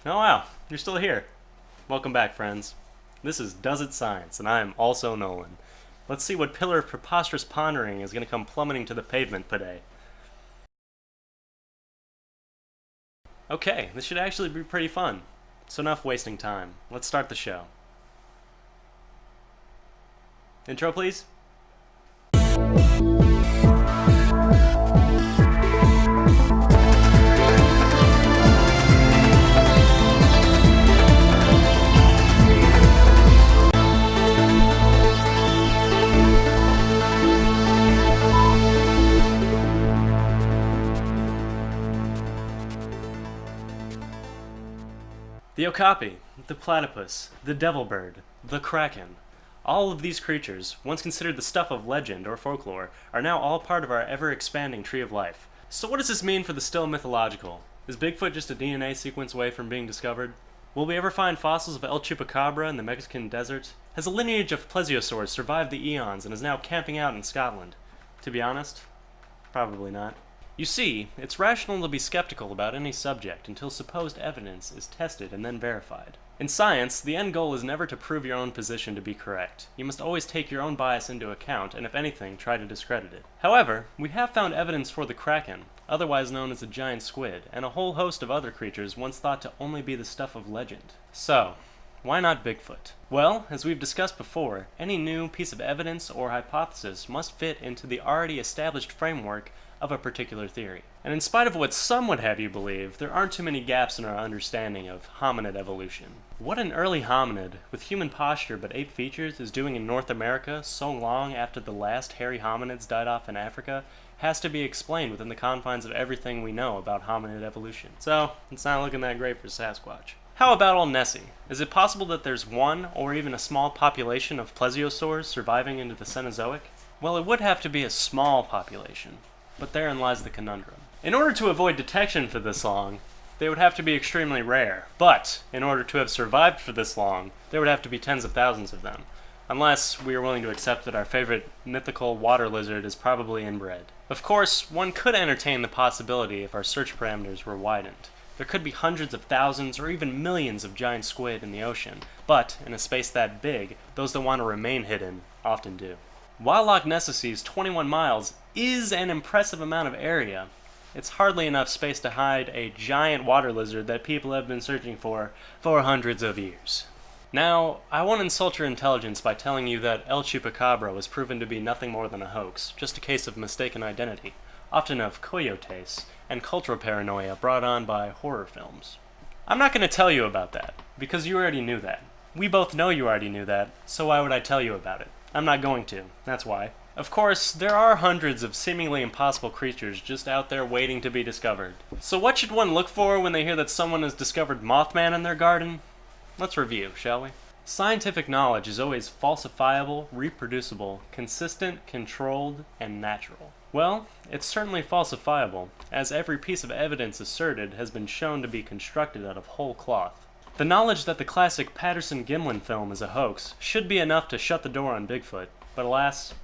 Oh wow, you're still here. Welcome back, friends. This is Does It Science, and I am also Nolan. Let's see what pillar of preposterous pondering is going to come plummeting to the pavement today. Okay, this should actually be pretty fun. So enough wasting time. Let's start the show. Intro, please. The okapi, the platypus, the devil bird, the kraken. All of these creatures, once considered the stuff of legend or folklore, are now all part of our ever-expanding tree of life. So what does this mean for the still mythological? Is Bigfoot just a DNA sequence away from being discovered? Will we ever find fossils of El Chupacabra in the Mexican desert? Has a lineage of plesiosaurs survived the eons and is now camping out in Scotland? To be honest, probably not. You see, it's rational to be skeptical about any subject until supposed evidence is tested and then verified. In science, the end goal is never to prove your own position to be correct. You must always take your own bias into account and, if anything, try to discredit it. However, we have found evidence for the kraken, otherwise known as the giant squid, and a whole host of other creatures once thought to only be the stuff of legend. So, why not Bigfoot? Well, as we've discussed before, any new piece of evidence or hypothesis must fit into the already established framework of a particular theory. And in spite of what some would have you believe, there aren't too many gaps in our understanding of hominid evolution. What an early hominid, with human posture but ape features, is doing in North America so long after the last hairy hominids died off in Africa has to be explained within the confines of everything we know about hominid evolution. So, it's not looking that great for Sasquatch. How about old Nessie? Is it possible that there's one, or even a small population of plesiosaurs surviving into the Cenozoic? Well, it would have to be a small population. But therein lies the conundrum. In order to avoid detection for this long, they would have to be extremely rare. But, in order to have survived for this long, there would have to be tens of thousands of them. Unless we are willing to accept that our favorite mythical water lizard is probably inbred. Of course, one could entertain the possibility if our search parameters were widened. There could be hundreds of thousands or even millions of giant squid in the ocean, but, in a space that big, those that want to remain hidden often do. While Loch Ness's 21 miles is an impressive amount of area, it's hardly enough space to hide a giant water lizard that people have been searching for hundreds of years. Now, I won't insult your intelligence by telling you that El Chupacabra was proven to be nothing more than a hoax, just a case of mistaken identity, often of coyotes and cultural paranoia brought on by horror films. I'm not going to tell you about that, because you already knew that. We both know you already knew that, so why would I tell you about it? I'm not going to, that's why. Of course, there are hundreds of seemingly impossible creatures just out there waiting to be discovered. So what should one look for when they hear that someone has discovered Mothman in their garden? Let's review, shall we? Scientific knowledge is always falsifiable, reproducible, consistent, controlled, and natural. Well, it's certainly falsifiable, as every piece of evidence asserted has been shown to be constructed out of whole cloth. The knowledge that the classic Patterson-Gimlin film is a hoax should be enough to shut the door on Bigfoot, but alas,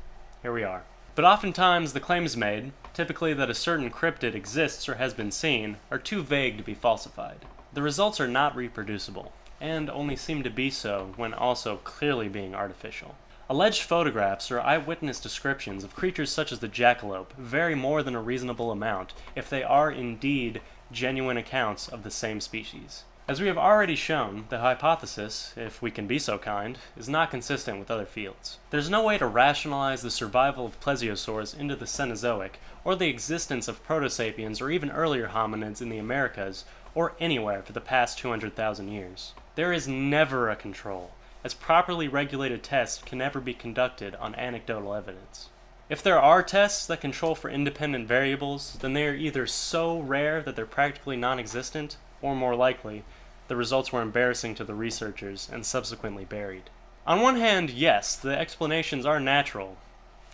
here we are. But oftentimes the claims made, typically that a certain cryptid exists or has been seen, are too vague to be falsified. The results are not reproducible, and only seem to be so when also clearly being artificial. Alleged photographs or eyewitness descriptions of creatures such as the jackalope vary more than a reasonable amount if they are indeed genuine accounts of the same species. As we have already shown, the hypothesis, if we can be so kind, is not consistent with other fields. There's no way to rationalize the survival of plesiosaurs into the Cenozoic, or the existence of protosapiens or even earlier hominids in the Americas, or anywhere for the past 200,000 years. There is never a control, as properly regulated tests can never be conducted on anecdotal evidence. If there are tests that control for independent variables, then they are either so rare that they're practically non-existent, or more likely, the results were embarrassing to the researchers and subsequently buried. On one hand, yes, the explanations are natural,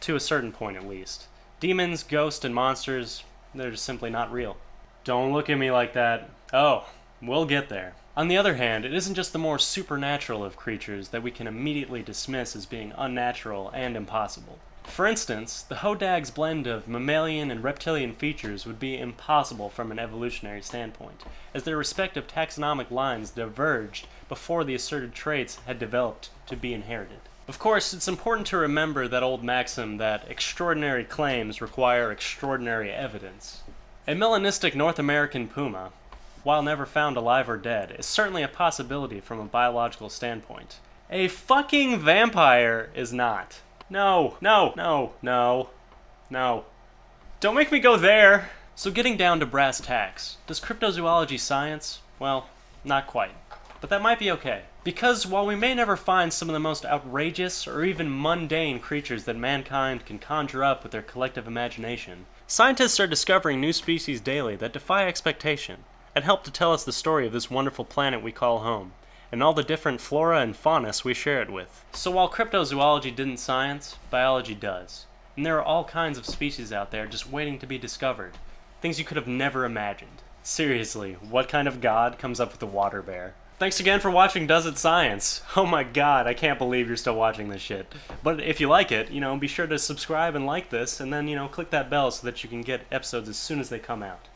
to a certain point at least. Demons, ghosts, and monsters, they're just simply not real. Don't look at me like that. Oh, we'll get there. On the other hand, it isn't just the more supernatural of creatures that we can immediately dismiss as being unnatural and impossible. For instance, the hodag's blend of mammalian and reptilian features would be impossible from an evolutionary standpoint, as their respective taxonomic lines diverged before the asserted traits had developed to be inherited. Of course, it's important to remember that old maxim that extraordinary claims require extraordinary evidence. A melanistic North American puma, while never found alive or dead, is certainly a possibility from a biological standpoint. A fucking vampire is not. No. Don't make me go there! So getting down to brass tacks, does cryptozoology science? Well, not quite. But that might be okay. Because while we may never find some of the most outrageous or even mundane creatures that mankind can conjure up with their collective imagination, scientists are discovering new species daily that defy expectation and help to tell us the story of this wonderful planet we call home, and all the different flora and fauna we share it with. So while cryptozoology didn't science, biology does. And there are all kinds of species out there just waiting to be discovered. Things you could have never imagined. Seriously, what kind of god comes up with a water bear? Thanks again for watching Does It Science? Oh my god, I can't believe you're still watching this shit. But if you like it, be sure to subscribe and like this, and then, click that bell so that you can get episodes as soon as they come out.